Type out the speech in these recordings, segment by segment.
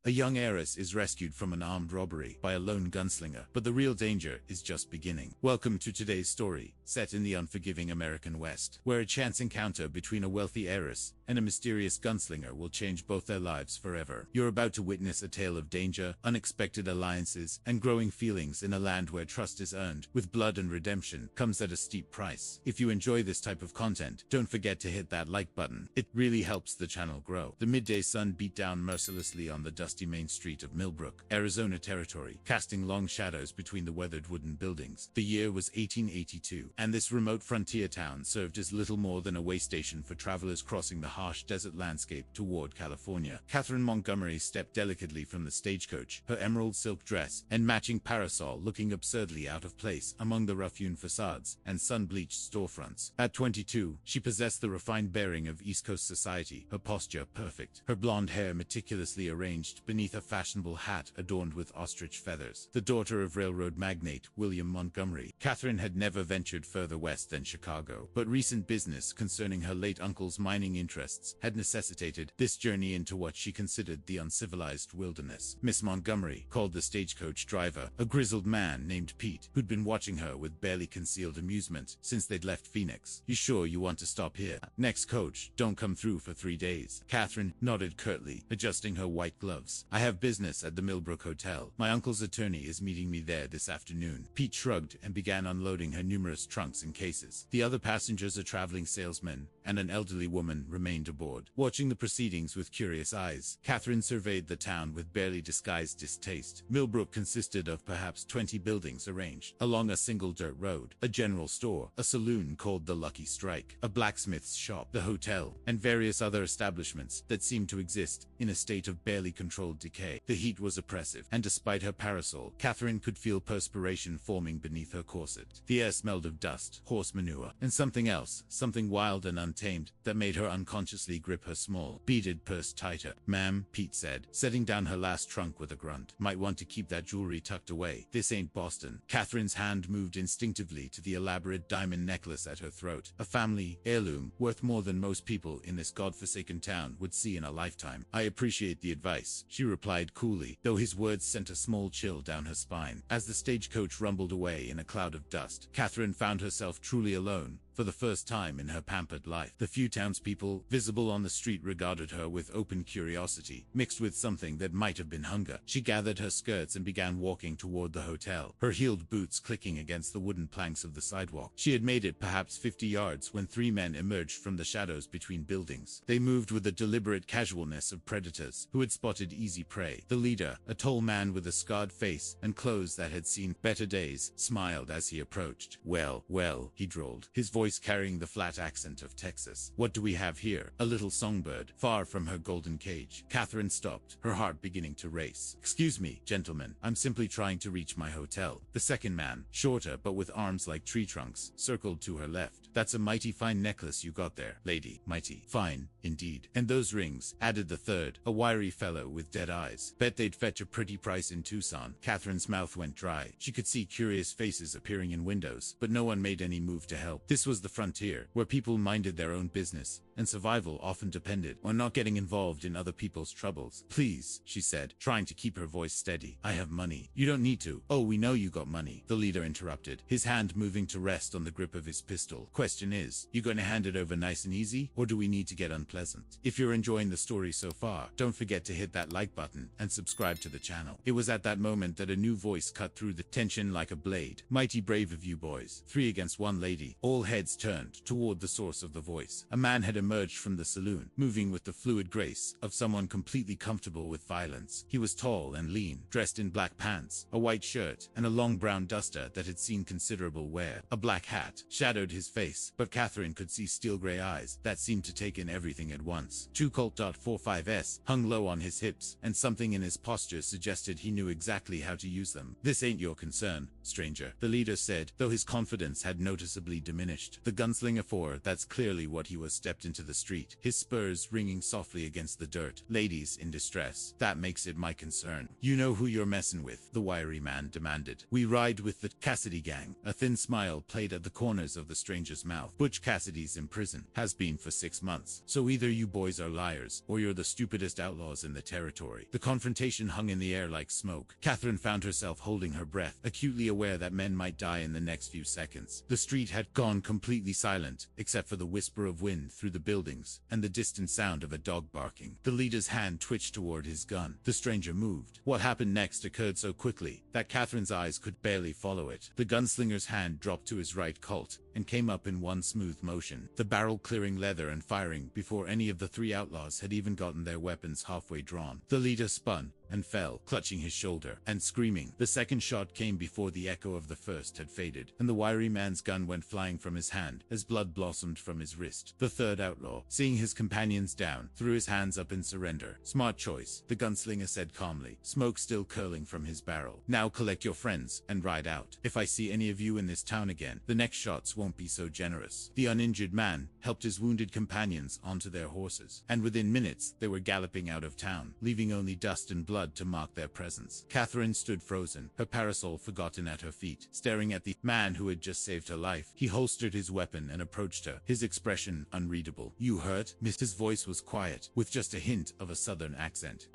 A young heiress is rescued from an armed robbery by a lone gunslinger, but the real danger is just beginning. Welcome to today's story, set in the unforgiving American West, where a chance encounter between a wealthy heiress and a mysterious gunslinger will change both their lives forever. You're about to witness a tale of danger, unexpected alliances, and growing feelings in a land where trust is earned with blood and redemption comes at a steep price. If you enjoy this type of content, don't forget to hit that like button. It really helps the channel grow. The midday sun beat down mercilessly on the dusty main street of Millbrook, Arizona territory, casting long shadows between the weathered wooden buildings. The year was 1882, and this remote frontier town served as little more than a way station for travelers crossing the harsh desert landscape toward California. Catherine Montgomery stepped delicately from the stagecoach, her emerald silk dress and matching parasol looking absurdly out of place among the rough-hewn facades and sun-bleached storefronts. At 22, she possessed the refined bearing of East Coast society, her posture perfect, her blonde hair meticulously arranged beneath a fashionable hat adorned with ostrich feathers. The daughter of railroad magnate William Montgomery, Catherine had never ventured further west than Chicago, but recent business concerning her late uncle's mining interests had necessitated this journey into what she considered the uncivilized wilderness. Miss Montgomery called the stagecoach driver, a grizzled man named Pete, who'd been watching her with barely concealed amusement since they'd left Phoenix. "You sure you want to stop here? Next coach don't come through for 3 days." Catherine nodded curtly, adjusting her white gloves. "I have business at the Millbrook Hotel. My uncle's attorney is meeting me there this afternoon." Pete shrugged and began unloading her numerous trunks and cases. The other passengers, a traveling salesman and an elderly woman, remained aboard. Watching the proceedings with curious eyes, Catherine surveyed the town with barely disguised distaste. Millbrook consisted of perhaps 20 buildings arranged along a single dirt road, a general store, a saloon called the Lucky Strike, a blacksmith's shop, the hotel, and various other establishments that seemed to exist in a state of barely controlled decay. The heat was oppressive, and despite her parasol, Catherine could feel perspiration forming beneath her corset. The air smelled of dust, horse manure, and something else, something wild and untamed, that made her unconsciously grip her small, beaded purse tighter. "Ma'am," Pete said, setting down her last trunk with a grunt. "Might want to keep that jewelry tucked away. This ain't Boston." Catherine's hand moved instinctively to the elaborate diamond necklace at her throat, a family heirloom worth more than most people in this godforsaken town would see in a lifetime. "I appreciate the advice," she replied coolly, though his words sent a small chill down her spine. As the stagecoach rumbled away in a cloud of dust, Catherine found herself truly alone. For the first time in her pampered life, the few townspeople visible on the street regarded her with open curiosity, mixed with something that might have been hunger. She gathered her skirts and began walking toward the hotel, her heeled boots clicking against the wooden planks of the sidewalk. She had made it perhaps 50 yards when 3 men emerged from the shadows between buildings. They moved with the deliberate casualness of predators who had spotted easy prey. The leader, a tall man with a scarred face and clothes that had seen better days, smiled as he approached. Well, he drawled, his voice carrying the flat accent of Texas. "What do we have here?" A little songbird, far from her golden cage. Catherine stopped, her heart beginning to race. "Excuse me, gentlemen, I'm simply trying to reach my hotel." The second man, shorter but with arms like tree trunks, circled to her left. "That's a mighty fine necklace you got there, lady. Mighty fine, indeed. And those rings," added the third, a wiry fellow with dead eyes. "Bet they'd fetch a pretty price in Tucson." Catherine's mouth went dry. She could see curious faces appearing in windows, but no one made any move to help. This was the frontier, where people minded their own business, and survival often depended on not getting involved in other people's troubles. "Please," she said, trying to keep her voice steady. "I have money." "You don't need to." "Oh, we know you got money," the leader interrupted, his hand moving to rest on the grip of his pistol. "Question is, you gonna hand it over nice and easy, or do we need to get unpleasant?" If you're enjoying the story so far, don't forget to hit that like button and subscribe to the channel. It was at that moment that a new voice cut through the tension like a blade. "Mighty brave of you boys. 3 against 1 lady." All heads turned toward the source of the voice. A man had emerged from the saloon, moving with the fluid grace of someone completely comfortable with violence. He was tall and lean, dressed in black pants, a white shirt, and a long brown duster that had seen considerable wear. A black hat shadowed his face, but Catherine could see steel gray eyes that seemed to take in everything at once. 2 Colt .45s hung low on his hips, and something in his posture suggested he knew exactly how to use them. "This ain't your concern, stranger," the leader said, though his confidence had noticeably diminished. "The gunslinger 4, that's clearly what he was, stepped into into the street, his spurs ringing softly against the dirt. "Ladies in distress, that makes it my concern. You know who you're messing with," the wiry man demanded. "We ride with the Cassidy gang." A thin smile played at the corners of the stranger's mouth. "Butch Cassidy's in prison. Has been for 6 months. So either you boys are liars, or you're the stupidest outlaws in the territory." The confrontation hung in the air like smoke. Catherine found herself holding her breath, acutely aware that men might die in the next few seconds. The street had gone completely silent, except for the whisper of wind through the buildings, and the distant sound of a dog barking. The leader's hand twitched toward his gun. The stranger moved. What happened next occurred so quickly that Catherine's eyes could barely follow it. The gunslinger's hand dropped to his right Colt and came up in one smooth motion, the barrel clearing leather and firing before any of the 3 outlaws had even gotten their weapons halfway drawn. The leader spun and fell, clutching his shoulder and screaming. The second shot came before the echo of the first had faded, and the wiry man's gun went flying from his hand as blood blossomed from his wrist. The third outlaw, seeing his companions down, threw his hands up in surrender. "Smart choice," the gunslinger said calmly, smoke still curling from his barrel. "Now collect your friends and ride out. If I see any of you in this town again, the next shots won't be so generous." The uninjured man helped his wounded companions onto their horses, and within minutes they were galloping out of town, leaving only dust and blood to mark their presence. Catherine stood frozen, her parasol forgotten at her feet, staring at the man who had just saved her life. He holstered his weapon and approached her, his expression unreadable. "You hurt?" His voice was quiet, with just a hint of a southern accent.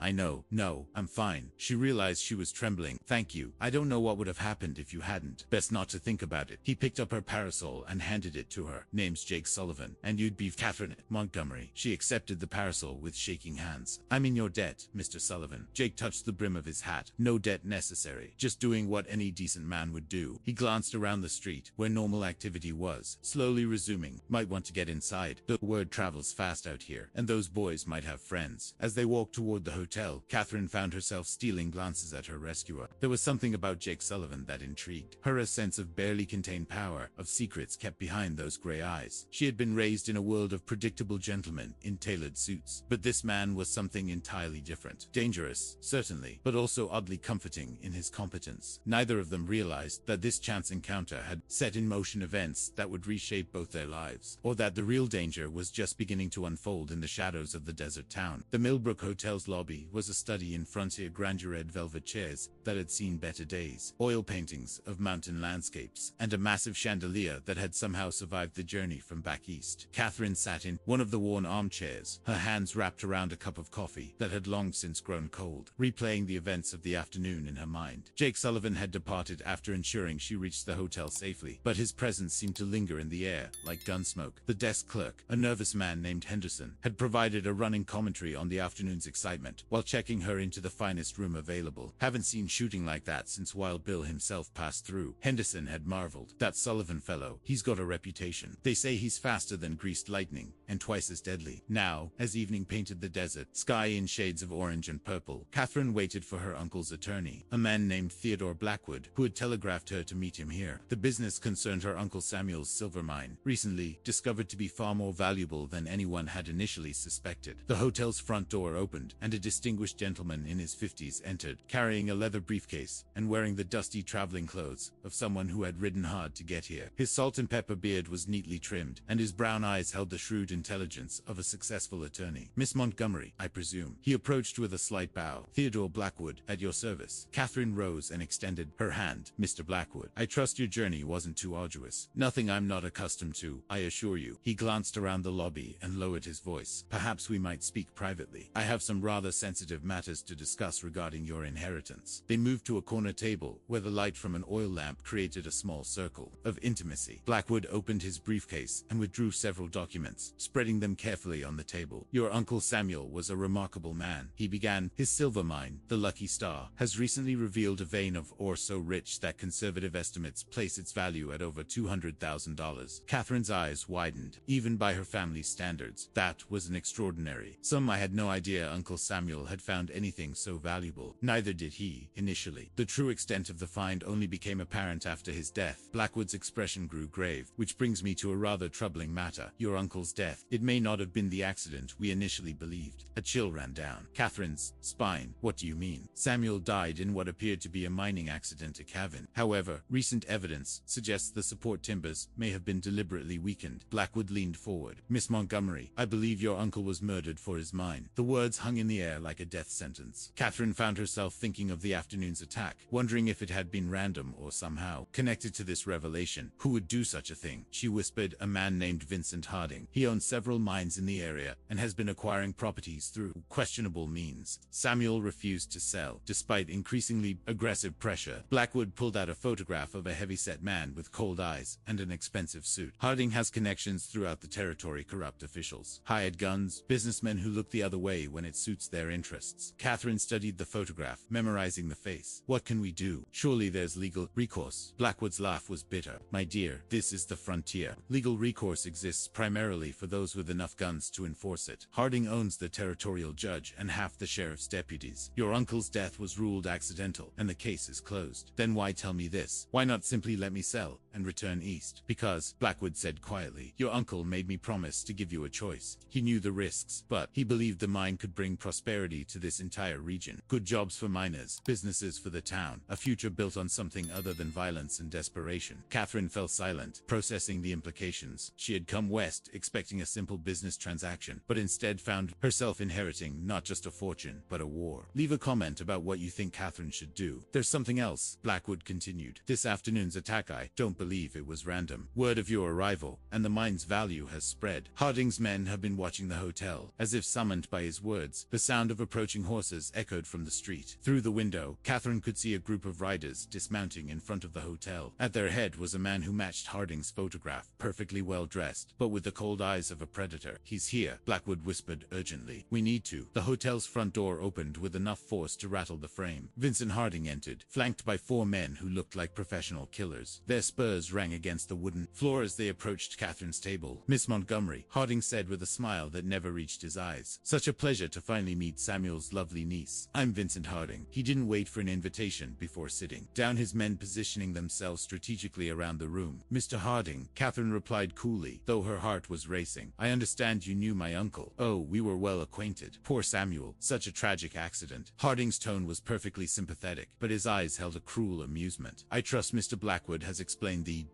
No, I'm fine." She realized she was trembling. "Thank you. I don't know what would have happened if you hadn't. Best not to think about it." He picked up her parasol and handed it to her. "Name's Jake Sullivan, and you'd be Catherine Montgomery." She accepted the parasol with shaking hands. "I'm in your debt, Mr. Sullivan." Jake touched the brim of his hat. "No debt necessary. Just doing what any decent man would do." He glanced around the street, where normal activity was, slowly resuming. "Might want to get inside. The word travels fast out here, and those boys might have friends." As they walked toward the hotel, Catherine found herself stealing glances at her rescuer. There was something about Jake Sullivan that intrigued her, a sense of barely contained power, of secrets kept behind those gray eyes. She had been raised in a world of predictable gentlemen in tailored suits, but this man was something entirely different. Dangerous, certainly, but also oddly comforting in his competence. Neither of them realized that this chance encounter had set in motion events that would reshape both their lives, or that the real danger was just beginning to unfold in the shadows of the desert town. The Millbrook Hotel's lobby was a study in frontier grandeur, red velvet chairs that had seen better days, oil paintings of mountain landscapes, and a massive chandelier that had somehow survived the journey from back east. Catherine sat in one of the worn armchairs, her hands wrapped around a cup of coffee that had long since grown cold, replaying the events of the afternoon in her mind. Jake Sullivan had departed after ensuring she reached the hotel safely, but his presence seemed to linger in the air, like gunsmoke. The desk clerk, a nervous man named Henderson, had provided a running commentary on the afternoon's excitement, while checking her into the finest room available. "Haven't seen shooting like that since Wild Bill himself passed through," Henderson had marveled. "That Sullivan fellow, he's got a reputation. They say he's faster than greased lightning, and twice as deadly." Now, as evening painted the desert sky in shades of orange and purple, Catherine waited for her uncle's attorney, a man named Theodore Blackwood, who had telegraphed her to meet him here. The business concerned her Uncle Samuel's silver mine, recently discovered to be far more valuable than anyone had initially suspected. The hotel's front door opened, and a distinguished gentleman in his 50s entered, carrying a leather briefcase and wearing the dusty traveling clothes of someone who had ridden hard to get here. His salt and pepper beard was neatly trimmed, and his brown eyes held the shrewd intelligence of a successful attorney. "Miss Montgomery, I presume." He approached with a slight bow. "Theodore Blackwood, at your service." Catherine rose and extended her hand. "Mr. Blackwood, I trust your journey wasn't too arduous." "Nothing I'm not accustomed to, I assure you." He glanced around the lobby and lowered his voice. "Perhaps we might speak privately. I have some rather sensitive matters to discuss regarding your inheritance." They moved to a corner table where the light from an oil lamp created a small circle of intimacy. Blackwood opened his briefcase and withdrew several documents, spreading them carefully on the table. "Your Uncle Samuel was a remarkable man," he began. "His silver mine, the Lucky Star, has recently revealed a vein of ore so rich that conservative estimates place its value at over $200,000. Catherine's eyes widened. Even by her family's standards, that was an extraordinary sum. "I had no idea Uncle Samuel had found anything so valuable." "Neither did he, initially. The true extent of the find only became apparent after his death." Blackwood's expression grew grave. "Which brings me to a rather troubling matter. Your uncle's death. It may not have been the accident we initially believed." A chill ran down Catherine's spine. mine. What do you mean? Samuel died in what appeared to be a mining accident at Cavan. However, recent evidence suggests the support timbers may have been deliberately weakened. Blackwood leaned forward. Miss Montgomery, I believe your uncle was murdered for his mine. The words hung in the air like a death sentence. Catherine found herself thinking of the afternoon's attack, wondering if it had been random or somehow connected to this revelation. Who would do such a thing? She whispered. A man named Vincent Harding. He owns several mines in the area and has been acquiring properties through questionable means. Samuel refused to sell, despite increasingly aggressive pressure. Blackwood pulled out a photograph of a heavy-set man with cold eyes and an expensive suit. Harding has connections throughout the territory, corrupt officials, hired guns, businessmen who look the other way when it suits their interests. Catherine studied the photograph, memorizing the face. What can we do? Surely there's legal recourse. Blackwood's laugh was bitter. My dear, this is the frontier. Legal recourse exists primarily for those with enough guns to enforce it. Harding owns the territorial judge and half the sheriff's deputies. Your uncle's death was ruled accidental, and the case is closed. Then why tell me this? Why not simply let me sell and return east? Because, Blackwood said quietly, your uncle made me promise to give you a choice. He knew the risks, but he believed the mine could bring prosperity to this entire region. Good jobs for miners, businesses for the town, a future built on something other than violence and desperation. Catherine fell silent, processing the implications. She had come west expecting a simple business transaction, but instead found herself inheriting not just a fortune, but a war. Leave a comment about what you think Catherine should do. There's something else, Blackwood continued. This afternoon's attack, I don't believe it was random. Word of your arrival, and the mine's value has spread. Harding's men have been watching the hotel, as if summoned by his words. The sound of approaching horses echoed from the street. Through the window, Catherine could see a group of riders dismounting in front of the hotel. At their head was a man who matched Harding's photograph, perfectly well dressed, but with the cold eyes of a predator. He's here, Blackwood whispered urgently. We need to. The hotel's front door opened with enough force to rattle the frame. Vincent Harding entered, flanked by 4 men who looked like professional killers. Their spurs rang against the wooden floor as they approached Catherine's table. Miss Montgomery, Harding said with a smile that never reached his eyes. Such a pleasure to finally meet Samuel's lovely niece. I'm Vincent Harding. He didn't wait for an invitation before sitting down, his men positioning themselves strategically around the room. Mr. Harding, Catherine replied coolly, though her heart was racing. I understand you knew my uncle. Oh, we were well acquainted. Poor Samuel. Such a tragic accident. Harding's tone was perfectly sympathetic, but his eyes held a cruel amusement. I trust Mr. Blackwood has explained the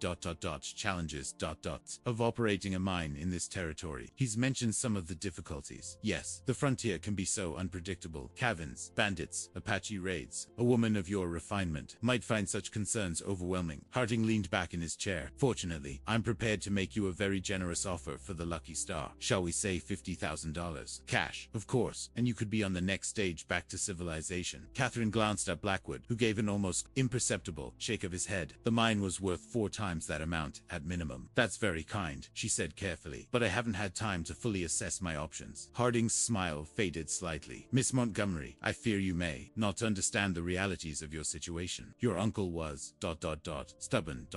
challenges of operating a mine in this territory. He's mentioned some of the difficulties. Yes, the frontier can be so unpredictable. Cavans, bandits, Apache raids. A woman of your refinement might find such concerns overwhelming. Harding leaned back in his chair. Fortunately, I'm prepared to make you a very generous offer for the Lucky Star. Shall we say $50,000? Cash, of course, and you could be on the next stage back to civilization. Catherine glanced at Blackwood, who gave an almost imperceptible shake of his head. The mine was worth 4 times that amount, at minimum. That's very kind, she said carefully, but I haven't had time to fully assess my options. Harding's smile faded slightly. Miss Montgomery, I fear you may not understand the realities of your situation. Your uncle was stubborn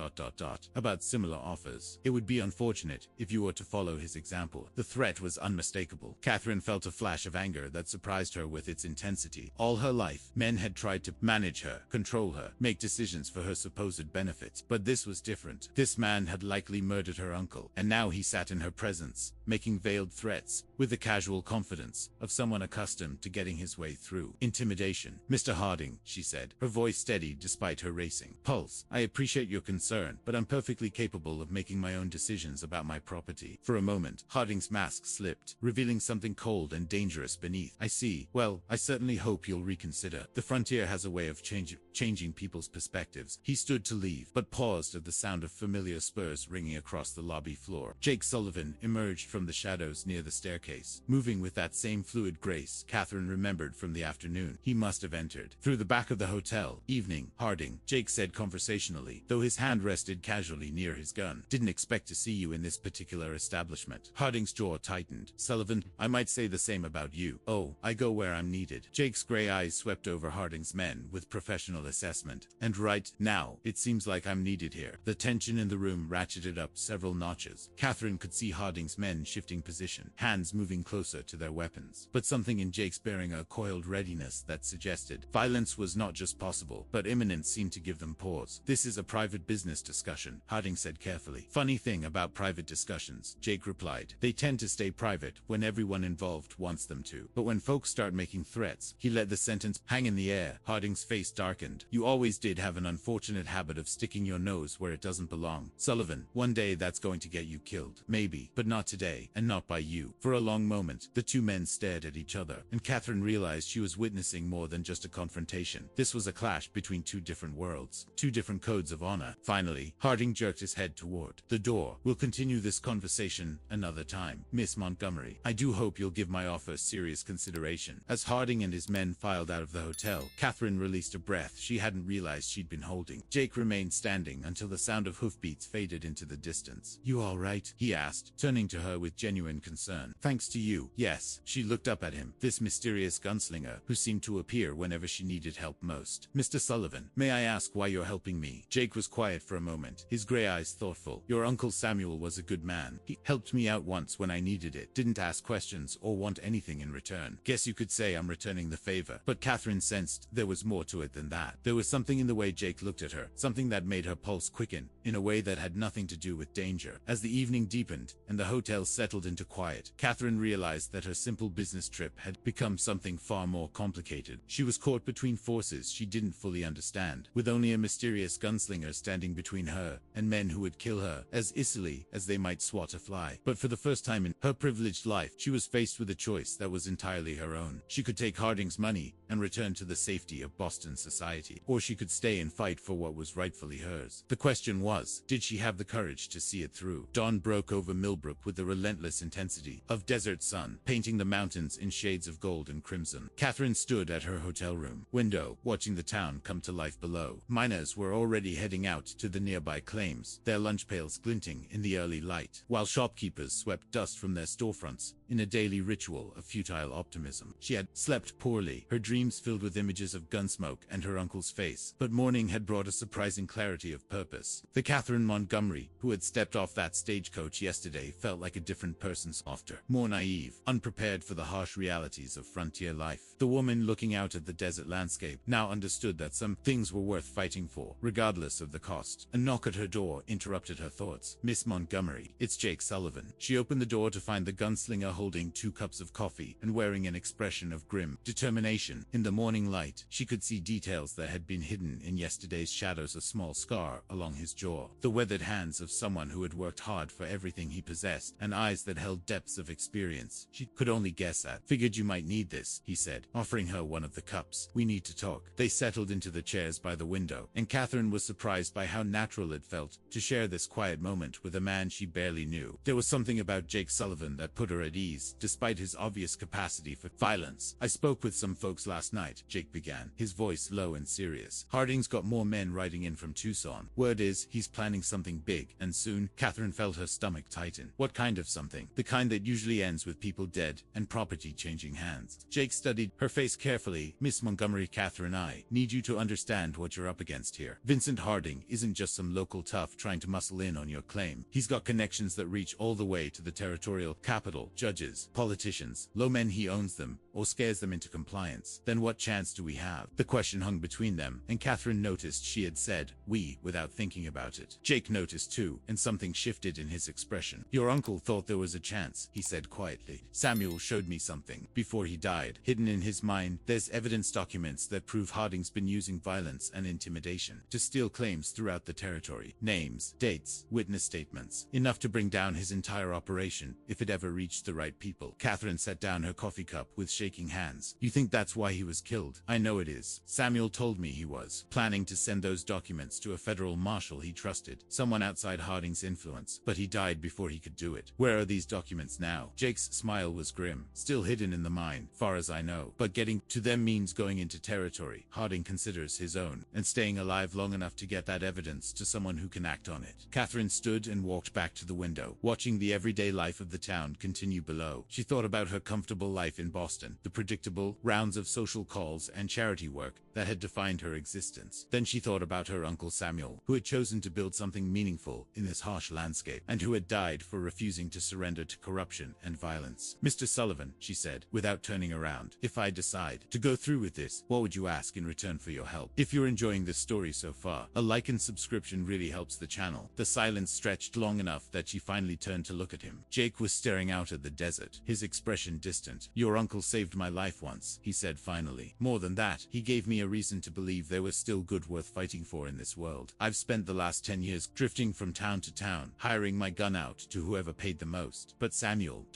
about similar offers. It would be unfortunate if you were to follow his example. The threat was unmistakable. Catherine felt a flash of anger that surprised her with its intensity. All her life, men had tried to manage her, control her, make decisions for her supposed benefit. But this was different. This man had likely murdered her uncle, and now he sat in her presence, making veiled threats, with the casual confidence of someone accustomed to getting his way through intimidation. Mr. Harding, she said, her voice steady despite her racing pulse. I appreciate your concern, but I'm perfectly capable of making my own decisions about my property. For a moment, Harding's mask slipped, revealing something cold and dangerous beneath. I see. Well, I certainly hope you'll reconsider. The frontier has a way of changing people's perspectives. He stood to leave, but paused at the sound of familiar spurs ringing across the lobby floor. Jake Sullivan emerged from the shadows near the staircase, moving with that same fluid grace Catherine remembered from the afternoon. He must have entered through the back of the hotel. Evening, Harding, Jake said conversationally, though his hand rested casually near his gun. Didn't expect to see you in this particular establishment. Harding's jaw tightened. Sullivan, I might say the same about you. Oh, I go where I'm needed. Jake's gray eyes swept over Harding's men with professional assessment. And right now, it seems like I'm needed here. The tension in the room ratcheted up several notches. Catherine could see Harding's men shifting position, hands moving closer to their weapons. But something in Jake's bearing a coiled readiness that suggested violence was not just possible, but imminent seemed to give them pause. This is a private business discussion, Harding said carefully. Funny thing about private discussions, Jake replied. They tend to stay private when everyone involved wants them to. But when folks start making threats threats. He let the sentence hang in the air. Harding's face darkened. You always did have an unfortunate habit of sticking your nose where it doesn't belong, Sullivan. One day that's going to get you killed. Maybe, but not today, and not by you. For a long moment, the two men stared at each other, and Catherine realized she was witnessing more than just a confrontation. This was a clash between two different worlds, two different codes of honor. Finally, Harding jerked his head toward the door. We'll continue this conversation another time, Miss Montgomery. I do hope you'll give my offer serious consideration. As Harding and his men filed out of the hotel, Catherine released a breath she hadn't realized she'd been holding. Jake remained standing until the sound of hoofbeats faded into the distance. You all right? He asked, turning to her with genuine concern. Thanks to you. Yes. She looked up at him, this mysterious gunslinger who seemed to appear whenever she needed help most. Mr. Sullivan, may I ask why you're helping me? Jake was quiet for a moment, his gray eyes thoughtful. Your Uncle Samuel was a good man. He helped me out once when I needed it. Didn't ask questions or want anything in return. Guess you could say I'm returning the favor. But Catherine sensed there was more to it than that. There was something in the way Jake looked at her, something that made her pulse quicken, in a way that had nothing to do with danger. As the evening deepened and the hotel settled into quiet, Catherine realized that her simple business trip had become something far more complicated. She was caught between forces she didn't fully understand, with only a mysterious gunslinger standing between her and men who would kill her as easily as they might swat a fly. But for the first time in her privileged life, she was faced with a choice that was entirely her own. She could take Harding's money and return to the safety of Boston society, or she could stay and fight for what was rightfully hers. The question was, did she have the courage to see it through? Dawn broke over Millbrook with the relentless intensity of desert sun, painting the mountains in shades of gold and crimson. Catherine stood at her hotel room window, watching the town come to life below. Miners were already heading out to the nearby claims, their lunch pails glinting in the early light, while shopkeepers swept dust from their storefronts in a daily ritual of futile optimism. She had slept poorly, her dreams filled with images of gunsmoke and her uncle's face, but morning had brought a surprising clarity of purpose. The Catherine Montgomery, who had stepped off that stagecoach yesterday, felt like a different person, softer, more naive, unprepared for the harsh realities of frontier life. The woman looking out at the desert landscape now understood that some things were worth fighting for, regardless of the cost. A knock at her door interrupted her thoughts. Miss Montgomery, it's Jake Sullivan. She opened the door to find the gunslinger holding 2 cups of coffee and wearing an expression of grim determination. In the morning light, she could see details that had been hidden in yesterday's shadows, a small scar along his jaw, the weathered hands of someone who had worked hard for everything he possessed, and eyes that held depths of experience she could only guess at. Figured you might need this, he said, offering her one of the cups. We need to talk. They settled into the chairs by the window, and Catherine was surprised by how natural it felt to share this quiet moment with a man she barely knew. There was something about Jake Sullivan that put her at ease, despite his obvious capacity for violence. I spoke with some folks last night, Jake began, his voice low and serious. Harding's got more men riding in from Tucson. Word is, he's planning something big, and soon. Catherine felt her stomach tighten. What kind of something? The kind that usually ends with people dead and property changing hands. Jake studied her face carefully. Miss Montgomery, Catherine, I need you to understand what you're up against here. Vincent Harding isn't just some local tough trying to muscle in on your claim. He's got connections that reach all the way to the territorial capital, judges, politicians, low men. He owns them, or scares them into compliance. Then what chance do we have? The question hung between them, and Catherine noticed she had said we without thinking about it. Jake noticed too, and something shifted in his expression. Your uncle thought there was a chance, he said quietly. Samuel showed me something before he died. Hidden in his mind, there's evidence documents that prove Harding's been using violence and intimidation to steal claims throughout the territory. Names, dates, witness statements. Enough to bring down his entire operation if it ever reached the right people. Catherine set down her coffee cup with shaking hands. You think that's why he was killed? I know it is. Samuel told me he was planning to send those documents to a federal marshal he trusted, someone outside Harding's influence, but he died before he could do it. Where are these documents now? Jake's smile was grim. Still hidden in the mine, far as I know. But getting to them means going into territory Harding considers his own, and staying alive long enough to get that evidence to someone who can act on it. Catherine stood and walked back to the window, watching the everyday life of the town continue below. She thought about her comfortable life in Boston, the predictable rounds of social calls and charity work that had defined her existence. Then she thought about her Uncle Samuel, who had chosen to build something meaningful in this harsh landscape, and who had died for refusing to surrender to corruption and violence. Mr. Sullivan, she said, without turning around, if I decide to go through with this, what would you ask in return for your help? If you're enjoying this story so far, a like and subscription really helps the channel. The silence stretched long enough that she finally turned to look at him. Jake was staring out at the desert, his expression distant. "Your uncle saved my life once," he said finally. "More than that, he gave me a reason to believe there was still good worth fighting for in this world. I've spent the last 10 years drifting from town to town, hiring my gun out to whoever paid the most. But Samuel,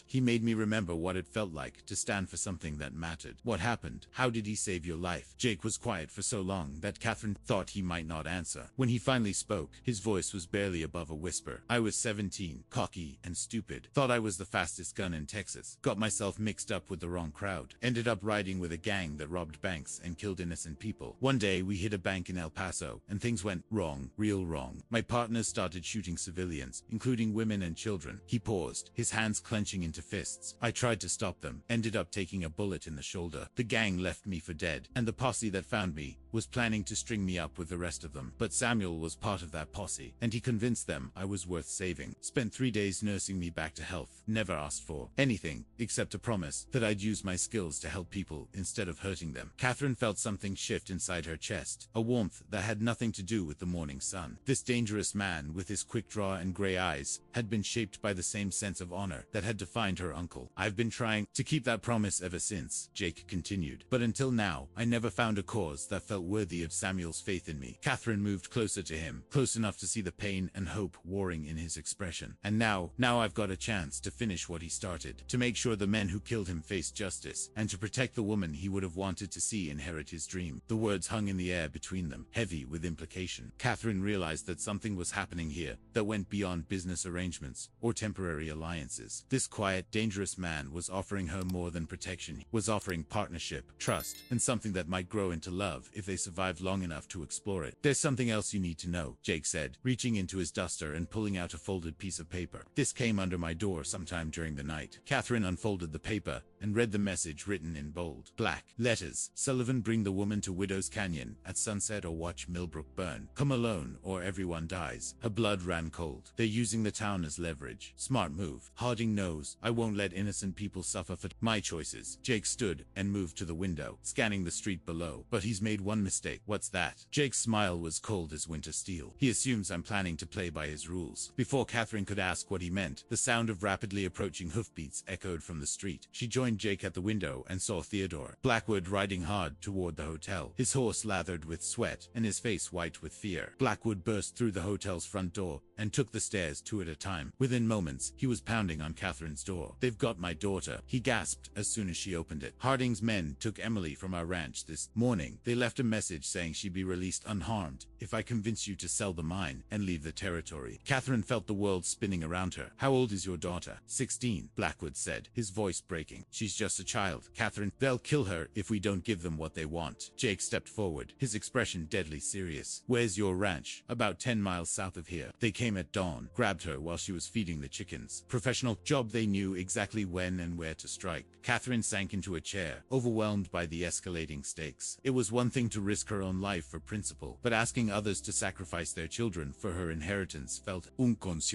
he made me remember what it felt like to stand for something that mattered." "What happened? How did he save your life?" Jake was quiet for so long that Catherine thought he might not answer. When he finally spoke, his voice was barely above a whisper. "I was 17, cocky and stupid. Thought I was the fastest gun in Texas. Got myself mixed up with the wrong crowd. Ended up riding with a gang that robbed banks and killed innocent people. One day we hit a bank in El Paso, and things went wrong, real wrong. My partners started shooting civilians, including women and children." He paused, his hands clenching into fists. "I tried to stop them, ended up taking a bullet in the shoulder. The gang left me for dead, and the posse that found me was planning to string me up with the rest of them. But Samuel was part of that posse, and he convinced them I was worth saving. Spent 3 days nursing me back to health. Never asked for anything except a promise that I'd use my skills to help people instead of hurting them." Catherine felt something shift inside her chest, a warmth that had nothing to do with the morning sun. This dangerous man, with his quick draw and gray eyes, had been shaped by the same sense of honor that had defined her uncle. "I've been trying to keep that promise ever since," Jake continued. "But until now, I never found a cause that felt worthy of Samuel's faith in me." Catherine moved closer to him, close enough to see the pain and hope warring in his expression. "And now I've got a chance to finish what he started, to make sure the men who killed him face justice, and to protect the woman he would have wanted to see inherit his dream." The words hung in the air between them, heavy with implication. Catherine realized that something was happening here that went beyond business arrangements or temporary alliances. This quiet, dangerous man was offering her more than protection. He was offering partnership, trust, and something that might grow into love if they survived long enough to explore it. "There's something else you need to know," Jake said, reaching into his duster and pulling out a folded piece of paper. "This came under my door sometime during the night." Catherine unfolded the paper and read the message written in bold, black letters. "Sullivan, bring the woman to Widow's Canyon at sunset or watch Millbrook burn. Come alone or everyone dies." Her blood ran cold. "They're using the town as leverage. Smart move. Harding knows I won't let innocent people suffer for my choices." Jake stood and moved to the window, scanning the street below. "But he's made one mistake." "What's that?" Jake's smile was cold as winter steel. "He assumes I'm planning to play by his rules." Before Catherine could ask what he meant, the sound of rapidly approaching hoofbeats echoed from the street. She joined Jake at the window and saw Theodore Blackwood riding hard toward the hotel, his horse lathered with sweat and his face white with fear. Blackwood burst through the hotel's front door and took the stairs 2 at a time. Within moments, he was pounding on Catherine's door. "They've got my daughter," he gasped as soon as she opened it. "Harding's men took Emily from our ranch this morning. They left a message saying she'd be released unharmed if I convince you to sell the mine and leave the territory." Catherine felt the world spinning around her. "How old is your daughter?" 16, Blackwood said, his voice breaking. "She's just a child, Catherine. They'll kill her if we don't give them what they want." Jake stepped forward, his expression deadly serious. "Where's your ranch?" "About 10 miles south of here. They came at dawn, grabbed her while she was feeding the chickens. Professional job. They knew exactly when and where to strike." Catherine sank into a chair, overwhelmed by the escalating stakes. It was one thing to risk her own life for principle, but asking others to sacrifice their children for her inheritance felt inconceivable.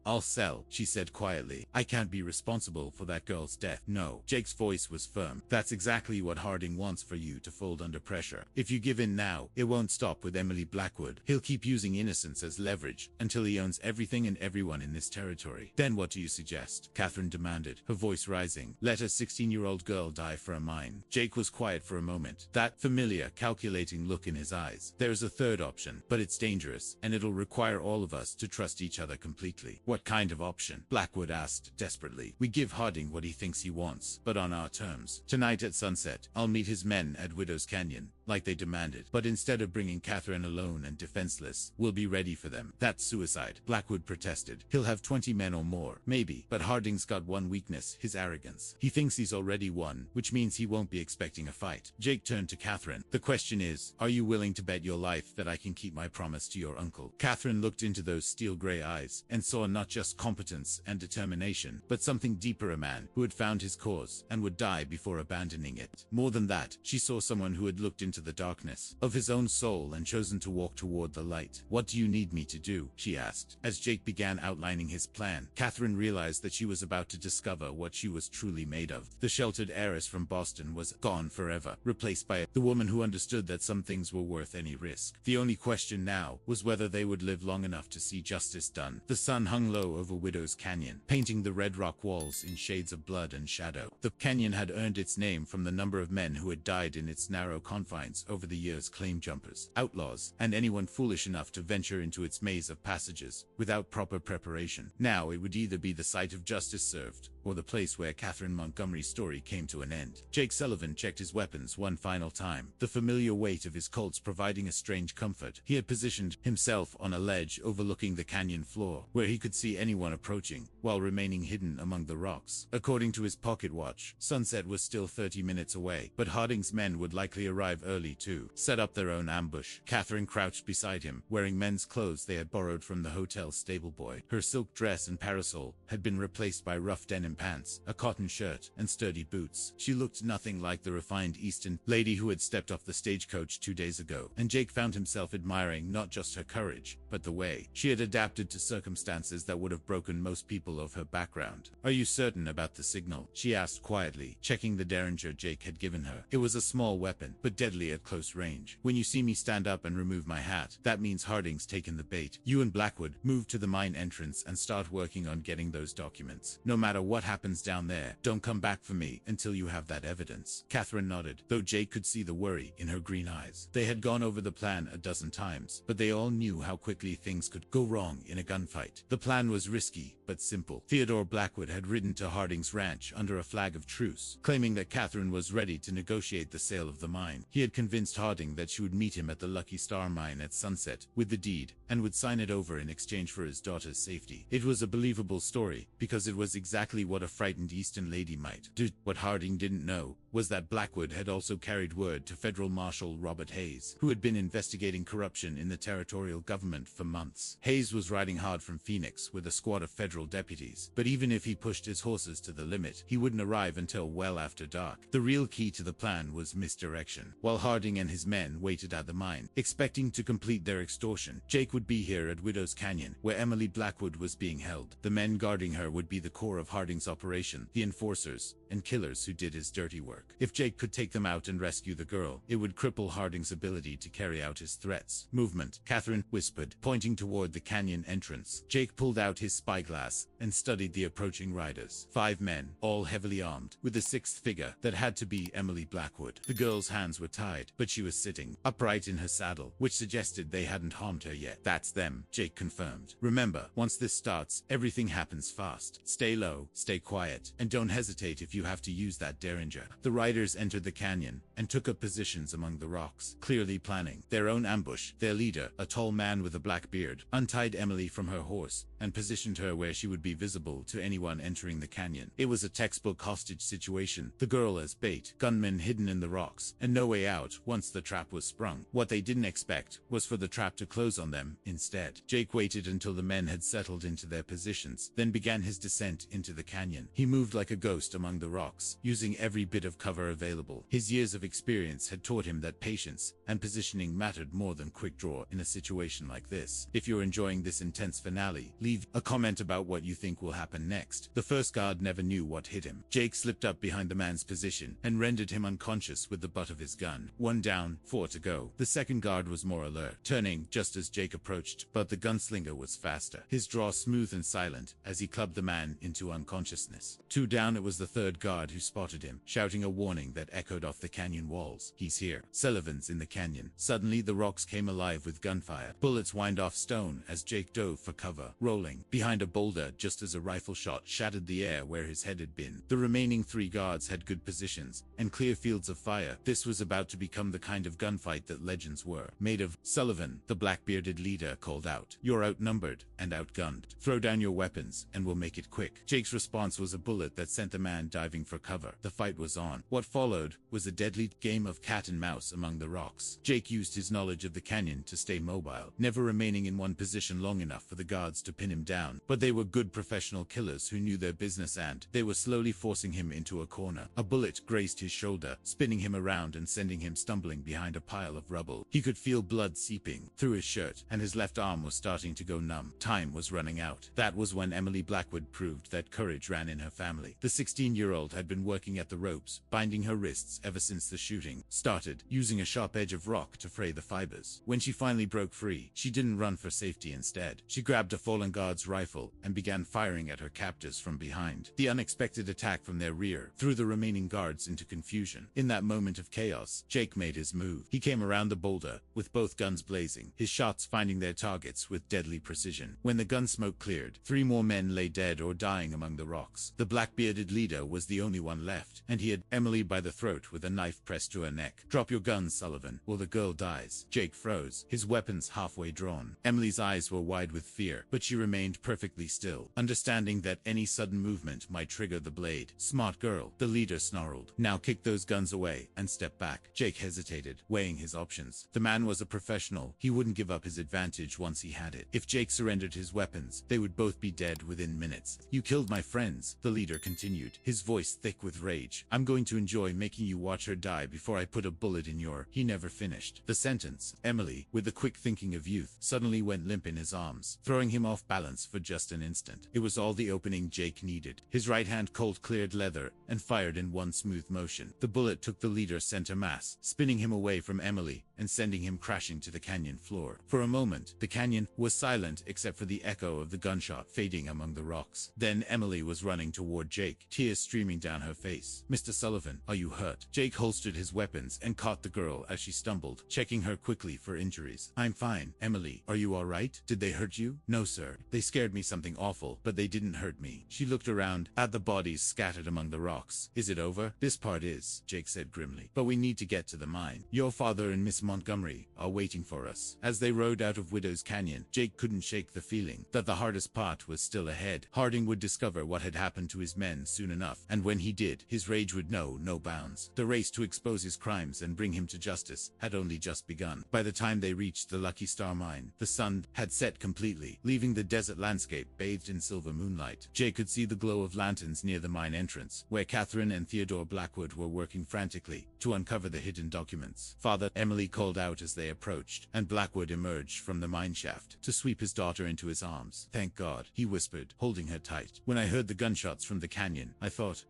"I'll sell," she said quietly. "I can't be responsible for that girl's death." "No." Jake's voice was firm. "That's exactly what Harding wants for you to fold under pressure. If you give in now, it won't stop with Emily Blackwood. He'll keep using innocence as leverage until he owns everything and everyone in this territory." "Then what do you suggest?" Catherine demanded, her voice rising. "Let a 16-year-old girl die for a mine." Jake was quiet for a moment, that familiar, calculating look in his eyes. "There's a third option, but it's dangerous, and it'll require all of us to trust each other completely." "What kind of option?" Blackwood asked desperately. "We give Harding what he thinks he wants, but on our terms. Tonight at sunset, I'll meet his men at Widow's Canyon, like they demanded. But instead of bringing Catherine alone and defenseless, we'll be ready for them." "That's suicide," Blackwood protested. "He'll have 20 men or more, maybe, but Harding's got one weakness, his arrogance. He thinks he's already won, which means he won't be expecting a fight." Jake turned to Catherine. "The question is, are you willing to bet your life that I can keep my promise to your uncle?" Catherine looked into those steel gray eyes and saw not just competence and determination, but something deeper, a man who had found his cause and would die before abandoning it. More than that, she saw someone who had looked into the darkness of his own soul and chosen to walk toward the light. "What do you need me to do?" she asked. As Jake began outlining his plan, Catherine realized that she was about to discover what she was truly made of. The sheltered heiress from Boston was gone forever, replaced by the woman who understood that some things were worth any risk. The only question now was whether they would live long enough to see justice done. The sun hung low over Widow's Canyon, painting the red rock walls in shades of blood and shadow. The canyon had earned its name from the number of men who had died in its narrow confines over the years: claim jumpers, outlaws, and anyone foolish enough to venture into its maze of passages without proper preparation. Now it would either be the site of justice served, or the place where Catherine Montgomery's story came to an end. Jake Sullivan checked his weapons one final time, the familiar weight of his Colts providing a strange comfort. He had positioned himself on a ledge overlooking the canyon floor, where he could see anyone approaching, while remaining hidden among the rocks. According to his pocket watch, sunset was still 30 minutes away, but Harding's men would likely arrive early to set up their own ambush. Catherine crouched beside him, wearing men's clothes they had borrowed from the hotel stable boy. Her silk dress and parasol had been replaced by rough denim pants, a cotton shirt, and sturdy boots. She looked nothing like the refined Eastern lady who had stepped off the stagecoach 2 days ago, and Jake found himself admiring not just her courage, but the way she had adapted to circumstances that would have broken most people of her background. "Are you certain about the signal?" she asked quietly, checking the derringer Jake had given her. It was a small weapon, but deadly at close range. "When you see me stand up and remove my hat, that means Harding's taken the bait. You and Blackwood move to the mine entrance and start working on getting those documents. No matter what happens down there, don't come back for me until you have that evidence." Catherine nodded, though Jake could see the worry in her green eyes. They had gone over the plan a dozen times, but they all knew how quickly things could go wrong in a gunfight. The plan was risky, but simple. Theodore Blackwood had ridden to Harding's ranch under a flag of truce, claiming that Catherine was ready to negotiate the sale of the mine. He had convinced Harding that she would meet him at the Lucky Star mine at sunset with the deed, and would sign it over in exchange for his daughter's safety. It was a believable story, because it was exactly what a frightened Eastern lady might do. What Harding didn't know was that Blackwood had also carried word to Federal Marshal Robert Hayes, who had been investigating corruption in the territorial government for months. Hayes was riding hard from Phoenix with a squad of federal deputies, but even if he pushed his horses to the limit, he wouldn't arrive until well after dark. The real key to the plan was misdirection. While Harding and his men waited at the mine, expecting to complete their extortion, Jake would be here at Widow's Canyon, where Emily Blackwood was being held. The men guarding her would be the core of Harding's operation, the enforcers and killers who did his dirty work. If Jake could take them out and rescue the girl, it would cripple Harding's ability to carry out his threats. "Movement," Catherine whispered, pointing toward the canyon entrance. Jake pulled out his spyglass and studied the approaching riders. 5 men, all heavily armed, with a 6th figure that had to be Emily Blackwood. The girl's hands were tied, but she was sitting upright in her saddle, which suggested they hadn't harmed her yet. "That's them," Jake confirmed. "Remember, once this starts, everything happens fast. Stay low, stay quiet, and don't hesitate if you have to use that derringer." The riders entered the canyon and took up positions among the rocks, clearly planning their own ambush. Their leader, a tall man with a black beard, untied Emily from her horse and positioned her where she would be visible to anyone entering the canyon. It was a textbook hostage situation, the girl as bait, gunmen hidden in the rocks, and no way out once the trap was sprung. What they didn't expect was for the trap to close on them instead. Jake waited until the men had settled into their positions, then began his descent into the canyon. He moved like a ghost among the rocks, using every bit of cover available. His years of experience had taught him that patience and positioning mattered more than quick draw in a situation like this. If you're enjoying this intense finale, leave a comment about what you think will happen next. The first guard never knew what hit him. Jake slipped up behind the man's position and rendered him unconscious with the butt of his gun. 1 down, 4 to go. The second guard was more alert, turning just as Jake approached, but the gunslinger was faster, his draw smooth and silent as he clubbed the man into unconsciousness. 2 down. It was the third guard who spotted him, shouting a warning that echoed off the canyon walls. "He's here. Sullivan's in the canyon." Suddenly the rocks came alive with gunfire. Bullets whined off stone as Jake dove for cover, rolling behind a boulder just as a rifle shot shattered the air where his head had been. The remaining 3 guards had good positions and clear fields of fire. This was about to become the kind of gunfight that legends were made of. "Sullivan," the black-bearded leader called out. "You're outnumbered and outgunned. Throw down your weapons and we'll make it quick." Jake's response was a bullet that sent the man diving for cover. The fight was on. What followed was a deadly game of cat and mouse among the rocks. Jake used his knowledge of the canyon to stay mobile, never remaining in one position long enough for the guards to pin pin him down, but they were good professional killers who knew their business, and they were slowly forcing him into a corner. A bullet grazed his shoulder, spinning him around and sending him stumbling behind a pile of rubble. He could feel blood seeping through his shirt, and his left arm was starting to go numb. Time was running out. That was when Emily Blackwood proved that courage ran in her family. The 16-year-old had been working at the ropes, binding her wrists ever since the shooting started, using a sharp edge of rock to fray the fibers. When she finally broke free, she didn't run for safety. Instead, she grabbed a fallen guard's rifle and began firing at her captors from behind. The unexpected attack from their rear threw the remaining guards into confusion. In that moment of chaos, Jake made his move. He came around the boulder, with both guns blazing, his shots finding their targets with deadly precision. When the gun smoke cleared, 3 more men lay dead or dying among the rocks. The black-bearded leader was the only one left, and he had Emily by the throat with a knife pressed to her neck. "Drop your guns, Sullivan, or the girl dies." Jake froze, his weapons halfway drawn. Emily's eyes were wide with fear, but she remained perfectly still, understanding that any sudden movement might trigger the blade. "Smart girl," the leader snarled. "Now kick those guns away and step back." Jake hesitated, weighing his options. The man was a professional. He wouldn't give up his advantage once he had it. If Jake surrendered his weapons, they would both be dead within minutes. "You killed my friends," the leader continued, his voice thick with rage. "I'm going to enjoy making you watch her die before I put a bullet in your—" He never finished the sentence. Emily, with the quick thinking of youth, suddenly went limp in his arms, throwing him off balance for just an instant. It was all the opening Jake needed. His right hand Colt cleared leather and fired in one smooth motion. The bullet took the leader's center mass, spinning him away from Emily and sending him crashing to the canyon floor. For a moment, the canyon was silent except for the echo of the gunshot fading among the rocks. Then Emily was running toward Jake, tears streaming down her face. "Mr. Sullivan, are you hurt?" Jake holstered his weapons and caught the girl as she stumbled, checking her quickly for injuries. "I'm fine. Emily, are you all right? Did they hurt you?" "No, sir. They scared me something awful, but they didn't hurt me." She looked around at the bodies scattered among the rocks. "Is it over?" "This part is," Jake said grimly. "But we need to get to the mine. Your father and Miss Montgomery are waiting for us." As they rode out of Widow's Canyon, Jake couldn't shake the feeling that the hardest part was still ahead. Harding would discover what had happened to his men soon enough, and when he did, his rage would know no bounds. The race to expose his crimes and bring him to justice had only just begun. By the time they reached the Lucky Star mine, the sun had set completely, leaving the desert landscape bathed in silver moonlight. Jake could see the glow of lanterns near the mine entrance, where Catherine and Theodore Blackwood were working frantically to uncover the hidden documents. "Father," Emily called out as they approached, and Blackwood emerged from the mine shaft to sweep his daughter into his arms. "Thank God," he whispered, holding her tight. "When I heard the gunshots from the canyon, I thought, ...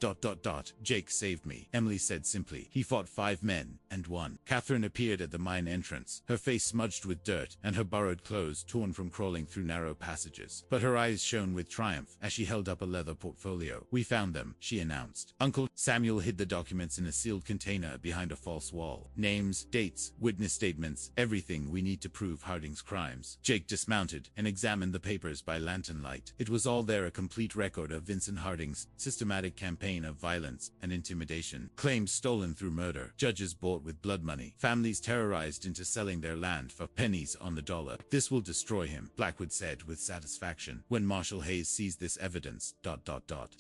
Jake saved me," Emily said simply. "He fought 5 men and won." Catherine appeared at the mine entrance, her face smudged with dirt and her borrowed clothes torn from crawling through narrow passages. But her eyes shone with triumph as she held up a leather portfolio. "We found them," she announced. Uncle Samuel hid the documents in a sealed container behind a false wall. "Names, dates, witness statements, everything we need to prove Harding's crimes." Jake dismounted and examined the papers by lantern light. It was all there, a complete record of Vincent Harding's systematic campaign of violence and intimidation. Claims stolen through murder, judges bought with blood money, families terrorized into selling their land for pennies on the dollar. "This will destroy him," Blackwood said with satisfaction. When Marshal Hayes seized this evidence...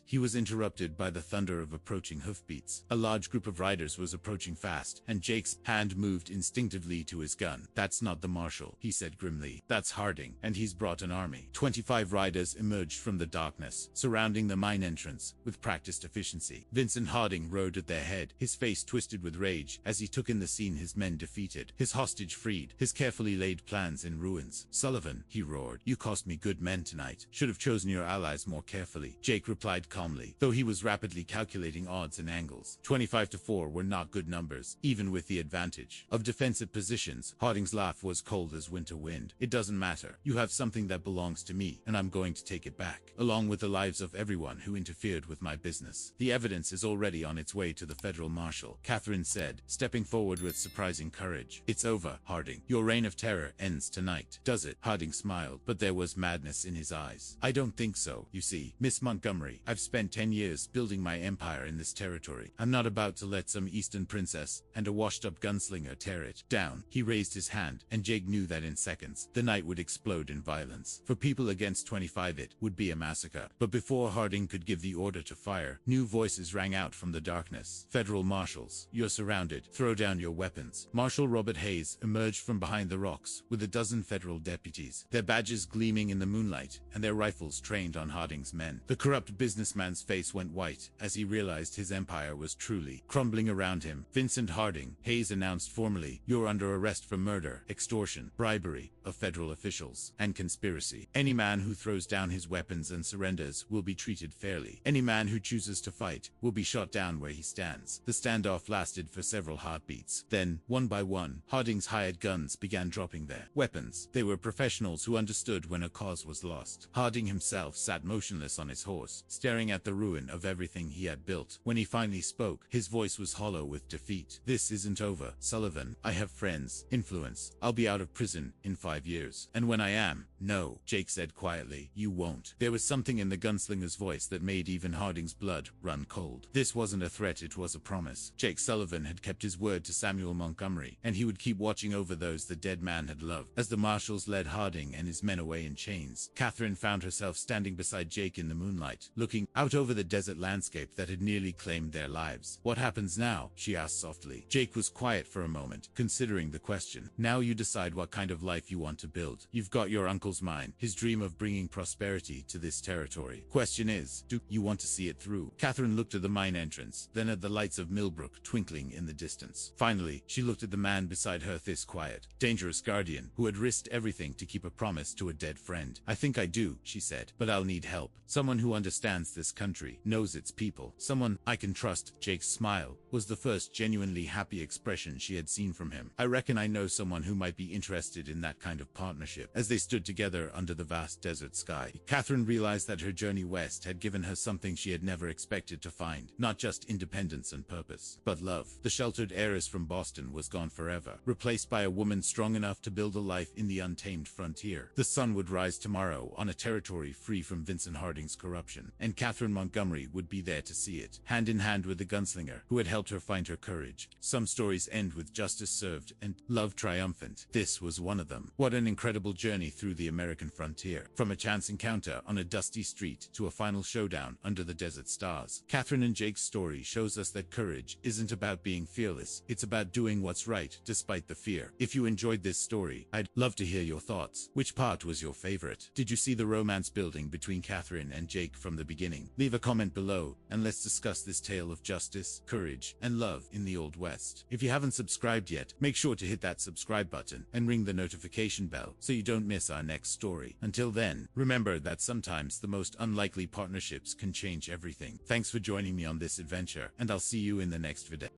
He was interrupted by the thunder of approaching hoofbeats. A large group of riders was approaching fast, and Jake's hand moved instinctively to his gun. "That's not the Marshal," he said grimly. "That's Harding, and he's brought an army." 25 riders emerged from the darkness, surrounding the mine entrance with practiced efficiency. Vincent Harding rode at their head, his face twisted with rage as he took in the scene his men defeated, his hostage freed, his carefully laid plans in ruins. "Sullivan," he roared, "you cost me good men tonight. Should have chosen your allies more carefully." Jake replied calmly, though he was rapidly calculating odds and angles. 25-4 were not good numbers, even with the advantage of defensive positions. Harding's laugh was cold as winter wind. "It doesn't matter. You have something that belongs to me, and I'm going to take it back, along with the lives of everyone who interfered with my business. The evidence is already on its way to the federal marshal," Catherine said, stepping forward with surprising courage. "It's over, Harding. Your reign of terror ends tonight." "Does it?" Harding smiled, but there was madness in his eyes. "I don't think so. You see, Miss Montgomery, I've spent 10 years building my empire in this territory. I'm not about to let some Eastern princess and a washed-up gunslinger tear it it down. He raised his hand, and Jake knew that in seconds, the night would explode in violence. For people against 25, it would be a massacre. But before Harding could give the order to fire, new voices rang out from the darkness. Federal marshals, you're surrounded. Throw down your weapons. Marshal Robert Hayes emerged from behind the rocks with a dozen federal deputies, their badges gleaming in the moonlight and their rifles trained on Harding's men. The corrupt businessman's face went white as he realized his empire was truly crumbling around him. Vincent Harding, Hayes announced formally, you're under arrest for murder, extortion, bribery of federal officials, and conspiracy. Any man who throws down his weapons and surrenders will be treated fairly. Any man who chooses to fight will be shot down where he stands. The standoff lasted for several heartbeats. Then, one by one, Harding's hired guns began dropping their weapons. They were professionals who understood when a cause was lost. Harding himself sat motionless on his horse, staring at the ruin of everything he had built. When he finally spoke, his voice was hollow with defeat. This isn't over, Sullivan. I have friends, influence. I'll be out of prison in 5 years. And when I am, no, Jake said quietly, you won't. There was something in the gunslinger's voice that made even Harding's blood run cold. This wasn't a threat, it was a promise. Jake Sullivan had kept his word to Samuel Montgomery, and he would keep watching over those the dead man had loved. As the marshals led Harding and his men away in chains, Catherine found herself standing beside Jake in the moonlight, looking out over the desert landscape that had nearly claimed their lives. What happens now? She asked softly. Jake was quiet for a moment, considering the question. Now you decide what kind of life you want to build. You've got your uncle's mine, his dream of bringing prosperity to this territory. Question is, do you want to see it through? Catherine looked at the mine entrance, then at the lights of Millbrook twinkling in the distance. Finally, she looked at the man beside her, this quiet, dangerous guardian who had risked everything to keep a promise to a dead friend. I think I do, she said, but I'll need help. Someone who understands this country, knows its people, someone I can trust. Jake's smile was the first genuinely happy expression she had seen from him. I reckon I know someone who might be interested in that kind of partnership. As they stood together under the vast desert sky, Catherine realized that her journey west had given her something she had never expected to find. Not just independence and purpose, but love. The sheltered heiress from Boston was gone forever, replaced by a woman strong enough to build a life in the untamed frontier. The sun would rise tomorrow on a territory free from Vincent Harding's corruption, and Catherine Montgomery would be there to see it, hand in hand with the gunslinger who had helped her find her courage. Some stories end with justice served and love triumphant. This was one of them. What an incredible journey through the American frontier. From a chance encounter on a dusty street to a final showdown under the desert stars. Catherine and Jake's story shows us that courage isn't about being fearless. It's about doing what's right despite the fear. If you enjoyed this story, I'd love to hear your thoughts. Which part was your favorite? Did you see the romance building between Catherine and Jake from the beginning? Leave a comment below and let's discuss this tale of justice, courage, and love in the Old West. If you haven't subscribed yet, make sure to hit that subscribe button and ring the notification bell so you don't miss our next story. Until then, remember that sometimes the most unlikely partnerships can change everything. Thanks for joining me on this adventure, and I'll see you in the next video.